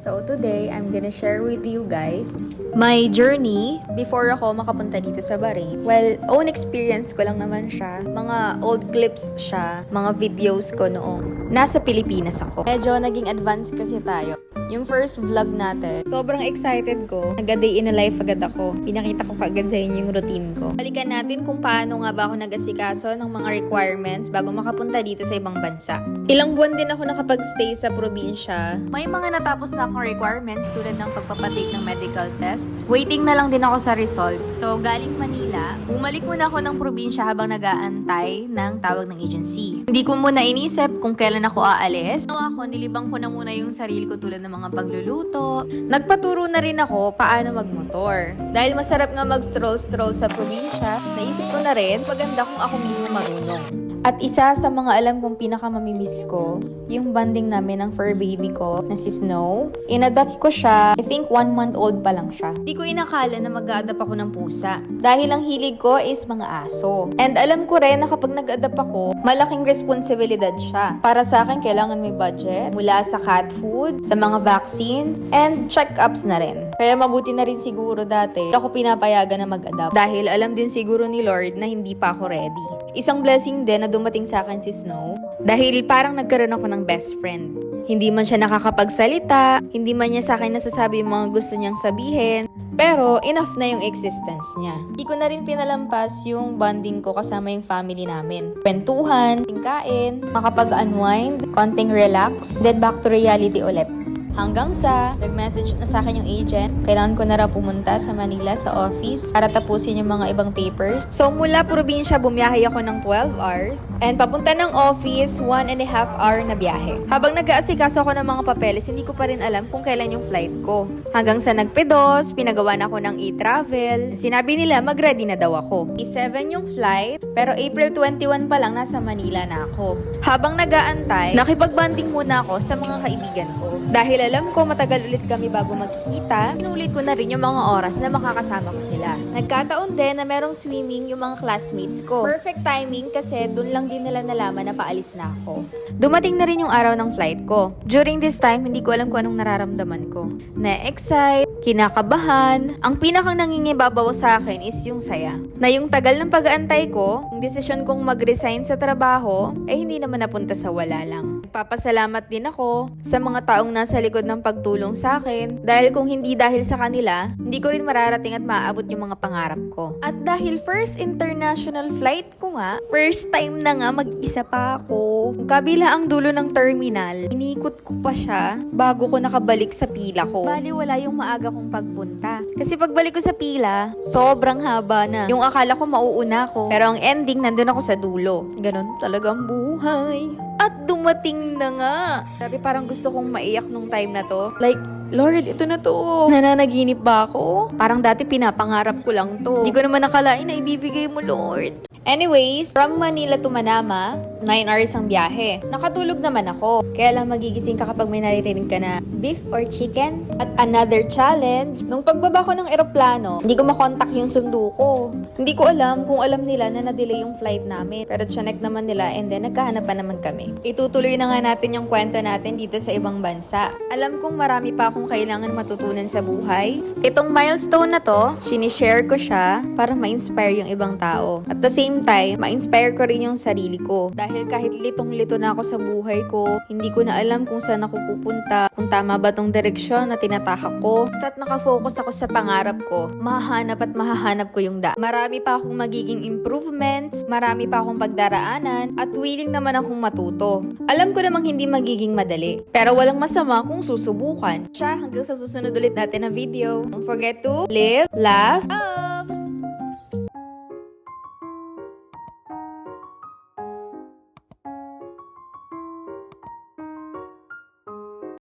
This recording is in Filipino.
So today, I'm gonna share with you guys my journey before ako makapunta dito sa Bahrain. Well, own experience ko lang naman siya. Mga old clips siya, mga videos ko noong nasa Pilipinas ako. Medyo naging advanced kasi tayo. Yung first vlog natin, sobrang excited ko. Nag-a-day in a life agad ako. Pinakita ko kaagad sa inyo yung routine ko. Balikan natin kung paano nga ba ako nag-asikaso ng mga requirements bago makapunta dito sa ibang bansa. Ilang buwan din ako nakapag-stay sa probinsya. May mga natapos na akong requirements tulad ng pagpapatake ng medical test. Waiting na lang din ako sa result. So, galing Manila, bumalik muna ako ng probinsya habang nag-aantay ng tawag ng agency. Hindi ko muna inisip kung kailan ako aalis. So, ako, nilibang ko na muna yung sarili ko tulad ng mga pagluluto. Nagpaturo na rin ako paano magmotor. Dahil masarap nga mag-stroll-stroll sa probinsya, naisip ko na rin maganda kung ako mismo marunong. At isa sa mga alam kong pinakamamimiss ko, yung bonding namin ng fur baby ko na si Snow. In-adapt ko siya, I think 1 month old pa lang siya. Hindi ko inakala na mag-a-adapt ako ng pusa. Dahil ang hilig ko is mga aso. And alam ko rin na kapag nag-adapt ako, malaking responsibilidad siya. Para sa akin, kailangan may budget. Mula sa cat food, sa mga vaccines, and check-ups na rin. Kaya mabuti na rin siguro dati, ako pinapayagan na mag-adapt. Dahil alam din siguro ni Lord na hindi pa ako ready. Isang blessing din na dumating sa akin si Snow. Dahil parang nagkaroon ako ng best friend. Hindi man siya nakakapagsalita, hindi man niya sa akin nasasabi yung mga gusto niyang sabihin, pero enough na yung existence niya. Hindi ko na rin pinalampas yung bonding ko kasama yung family namin. Kwentuhan, tingkain, makapag-unwind, konting relax, then back to reality ulit. Hanggang sa nag-message na sa akin yung agent, kailangan ko na raw pumunta sa Manila sa office para tapusin yung mga ibang papers. So mula probinsya, bumiyahe ako ng 12 hours and papunta ng office, 1.5 hour na biyahe. Habang nag-aasikaso ako ng mga papeles, hindi ko pa rin alam kung kailan yung flight ko. Hanggang sa nagpedos, pinagawa na ako ng e-travel. Sinabi nila mag-ready na daw ako. E7 yung flight, pero April 21 pa lang nasa Manila na ako. Habang nag-aantay, nakipag-bonding muna ako sa mga kaibigan ko. Dahil alam ko matagal ulit kami bago magkikita, inulit ko na rin yung mga oras na makakasama ko sila. Nagkataon din na merong swimming yung mga classmates ko. Perfect timing kasi dun lang din nila nalaman na paalis na ako. Dumating na rin yung araw ng flight ko. During this time, hindi ko alam kung anong nararamdaman ko. Na-excite, kinakabahan. Ang pinakang nangingibabaw sa akin is yung saya. Na yung tagal ng pag-aantay ko, yung desisyon kong mag-resign sa trabaho, hindi naman napunta sa wala lang. Papasalamat din ako sa mga taong nasa likod ng pagtulong sa akin dahil kung hindi dahil sa kanila, hindi ko rin mararating at maaabot yung mga pangarap ko. At dahil first international flight ko nga, first time na nga mag-isa pa ako. Kabila ang dulo ng terminal, inikot ko pa siya bago ko nakabalik sa pila ko. Bali wala yung maaga kong pagpunta. Kasi pagbalik ko sa pila, sobrang haba na. Yung akala ko mauuna ko, pero ang ending nandun ako sa dulo. Ganon talaga ang buhay. At dumating na nga. Sabi parang gusto kong maiyak nung time na to. Like, Lord, ito na to. Nananaginip ba ako? Parang dati pinapangarap ko lang to. Hindi ko naman nakalain na ibibigay mo, Lord. Anyways, from Manila to Manama, 9 hours ang biyahe. Nakatulog naman ako. Kaya lang magigising ka kapag may naririnig ka na beef or chicken. At another challenge, nung pagbaba ko ng eroplano, hindi ko makontak yung sundo ko. Hindi ko alam kung alam nila na na-delay yung flight namin. Pero chinek naman nila and then nagkahanap pa naman kami. Itutuloy na nga natin yung kwento natin dito sa ibang bansa. Alam kong marami pa akong kailangan matutunan sa buhay. Itong milestone na to, sinishare ko siya para ma-inspire yung ibang tao. At the same time, ma-inspire ko rin yung sarili ko. Dahil kahit litong-lito na ako sa buhay ko, hindi ko na alam kung saan ako pupunta, kung tama ba tong direksyon na tinatahak ko. Basta't nakafocus ako sa pangarap ko, mahahanap ko yung Marami pa akong magiging improvements, marami pa akong pagdaraanan, at willing naman akong matuto. Alam ko namang hindi magiging madali, pero walang masama kung susubukan. Hanggang sa susunod ulit natin na video. Don't forget to live, laugh,